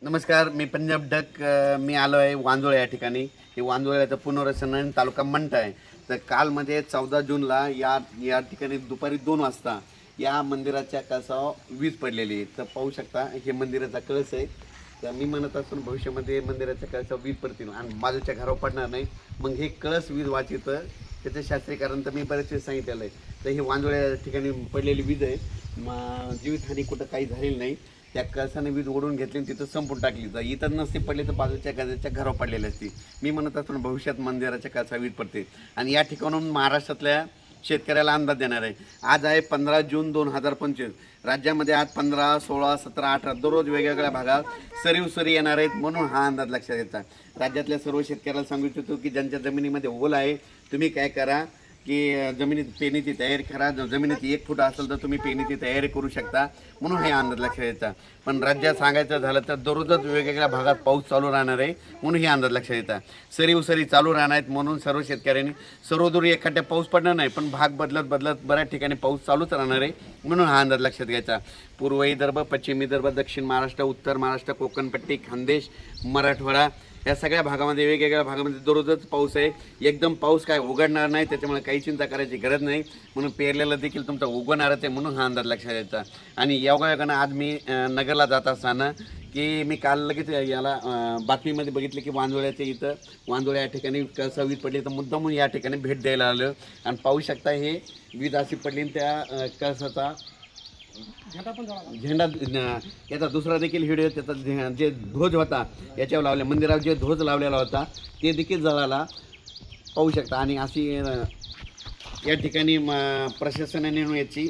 नमस्कार, मी पंजाब डक मी आलो आहे वांजोळे या ठिकाणी। हे वांजोळ्याचं पुनर्वसन तालुका मंठा आहे। तर कालमध्ये 14 जूनला या ठिकाणी दुपारी 2 वाजता या मंदिराच्या कळसावर वीज पडलेली आहे। तर पाहू शकता हे मंदिराचा कळस आहे। तर मी म्हणत असून भविष्यामध्ये मंदिराच्या कळसावर वीज पडतील आणि बाजूच्या घरावर पडणार नाही, मग हे कळस वीज वाचित त्याचं शास्त्रीय कारण तर मी बरेच वेळ सांगितलेलं आहे। तर हे वांजोळ्या ठिकाणी पडलेली वीज आहे, जीवितहानी कुठं काही झालेली नाही। त्या कळसाने वीज ओढून घेतली आणि तिथं संपून टाकली। जर इतर नसती पडली तर बाजूच्या घराच्या घरावर पडलेली असती। मी म्हणत असताना भविष्यात मंदिराच्या कळसावर वीज पडते आणि या ठिकाणून महाराष्ट्रातल्या शेतकऱ्याला अंदाज देणार आहे। आज आहे 15 जून 2025। राज्यामध्ये आज 15, 16, 17, 18 दररोज वेगवेगळ्या भागात सरी येणार आहेत, म्हणून हा अंदाज लक्षात घ्यायचा। राज्यातल्या सर्व शेतकऱ्याला सांगू इच्छितो की ज्यांच्या जमिनीमध्ये ओल आहे तुम्ही काय करा की जमिनीत पेरणीची तयारी करा। जमिनीत 1 फूट असेल तर तुम्ही पेरणीची तयारी करू शकता, म्हणून हे अंदाज लक्षात घ्यायचा। पण राज्यात सांगायचं झालं तर दररोजच वेगवेगळ्या भागात पाऊस चालू राहणार आहे, म्हणून हे अंदाज लक्षात घ्यायचा। सरी चालू राहणार आहेत, म्हणून सर्व शेतकऱ्यांनी सर्वदूर एखाद्या पाऊस पडणार नाही, पण भाग बदलत बऱ्याच ठिकाणी पाऊस चालूच राहणार आहे, म्हणून हा अंदाज लक्षात घ्यायचा। पूर्व विदर्भ, पश्चिम विदर्भ, दक्षिण महाराष्ट्र, उत्तर महाराष्ट्र, कोकणपट्टी, खानदेश, मराठवाडा या सगळ्या भागामध्ये वेगवेगळ्या भागामध्ये दररोजच पाऊस आहे। एकदम पाऊस काय उघडणार नाही, त्याच्यामुळे काही चिंता करायची गरज नाही, म्हणून पेरलेलं देखील तुमचा उगवणारच आहे, म्हणून हा अंदाज लक्षात घ्यायचा। आणि योगायोगानं आज मी नगरला जात असताना की मी काल लगेच याला बातमीमध्ये बघितलं की वांजोळ्या या ठिकाणी कळसा वीज पडली, तर मुद्दामून या ठिकाणी भेट द्यायला आलो आणि पाहू शकता हे वीज अशी पडली त्या कळसाचा झेंडा याचा दुसरा देखील व्हिडिओ, त्याचा जे ध्वज होता याच्यावर लावले मंदिरावर जे ध्वज लावलेला होता ते देखील जळाला, पाहू शकता। आणि अशी या ठिकाणी प्रशासनाने याची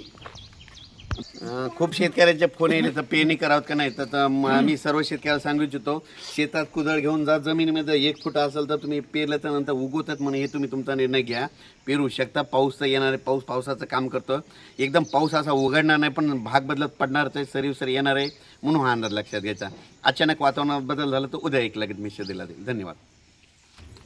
खूप शेतकऱ्याचे फोन येले तर पेरणी करावं का नाही, तर मी सर्व शेतकऱ्याला सांगू इच्छितो शेतात कुदळ घेऊन जा, जमिनीमध्ये 1 फूट असेल तर तुम्ही पेरल्याच्या नंतर उगवतात म्हणून हे तुम्ही तुमचा निर्णय घ्या, पेरू शकता। पाऊस तर येणार आहे, पावसाचं काम करतो, एकदम पाऊस असा उघडणार नाही पण भाग बदलत पडणार आहे, सरी येणार आहे, म्हणून हा अंदाज लक्षात घ्यायचा। अचानक वातावरणात बदल झाला तर उद्या एक लगेच मेसेज दिला जाईल। धन्यवाद।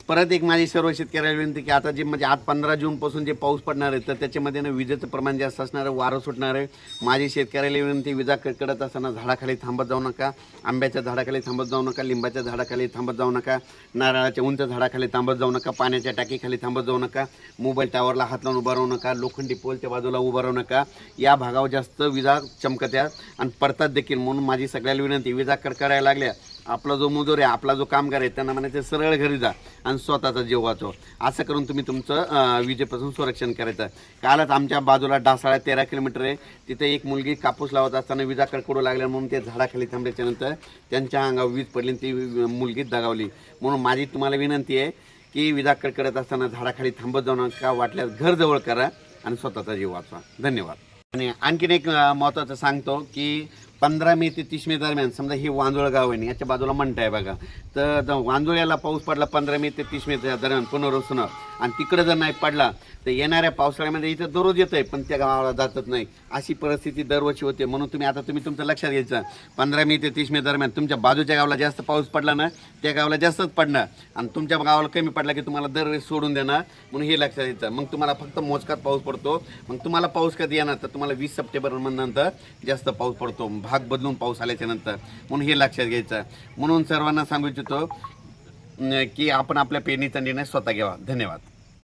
परत एक माझी सर्व शेतकऱ्याला विनंती की आता जे म्हणजे आज 15 जूनपासून जे पाऊस पडणार आहे तर त्याच्यामध्ये विजेचं प्रमाण जास्त असणार आहे, वारं सुटणार आहे। माझी शेतकऱ्याला विनंती विजा कडकडत असताना झाडाखाली थांबत जाऊ नका, आंब्याच्या झाडाखाली थांबत जाऊ नका, लिंबाच्या झाडाखाली थांबत जाऊ नका, नारळाच्या उंच झाडाखाली थांबत जाऊ नका, पाण्याच्या टाकीखाली थांबत जाऊ नका, मोबाईल टावरला हात लावून उभा राहू नका, लोखंडी पोलच्या बाजूला उभा राहू नका। या भागावर जास्त विजा चमकत्यात आणि पडतात देखील, म्हणून माझी सगळ्याला विनंती विजा कडकडायला लागल्या आपला जो मजूर आहे, आपला जो कामगार आहे त्यांना म्हणायचं सरळ घरी जा आणि स्वतःचा जीव वाचव, असं करून तुम्ही तुमचं विजेपासून संरक्षण करायचं। कालच आमच्या बाजूला डासाळा 13 किलोमीटर आहे, तिथे एक मुलगी कापूस लावत असताना विजा कडकडू लागल्या म्हणून ते झाडाखाली थांबल्याच्या नंतर त्यांच्या अंगावर वीज पडली, ती मुलगी दगावली। म्हणून माझी तुम्हाला विनंती आहे की विजा कडकडत असताना झाडाखाली थांबत जाऊ नका, वाटल्यास घर जवळ करा आणि स्वतःचा जीव वाचवा। धन्यवाद। आणि आणखीन एक महत्त्वाचं सांगतो की 15 मे ते 30 मे दरम्यान समजा हे वांजोळ गाव आहे, याच्या बाजूला मंठा आहे बघा, तर वांजोळ्याला पाऊस पडला 15 मे ते 30 मे दरम्यान पुनर्वसन, आणि तिकडे जर नाही पडला तर येणाऱ्या पावसाळ्यामध्ये इथं दररोज येत आहे पण त्या गावाला जातच नाही, अशी परिस्थिती दरवर्षी होते। म्हणून तुम्ही तुमचं लक्षात घ्यायचं 15 मे ते 30 मे दरम्यान तुमच्या बाजूच्या गावाला जास्त पाऊस पडला ना त्या गावाला जास्तच पडणार, आणि तुमच्या गावाला कमी पडला की तुम्हाला दरवेळेस सोडून देणार, म्हणून हे लक्षात घ्यायचं। मग तुम्हाला फक्त मोजकात पाऊस पडतो, मग तुम्हाला पाऊस कधी येणार तर तुम्हाला 20 सप्टेंबर नंतर जास्त पाऊस पडतो, भाग बदलून पाऊस आल्याच्या नंतर, म्हणून हे लक्षात घ्यायचं। म्हणून सर्वांना सांगू इच्छितो की आपण आपल्या पेरणीचा निर्णय स्वतः घ्यावा। धन्यवाद।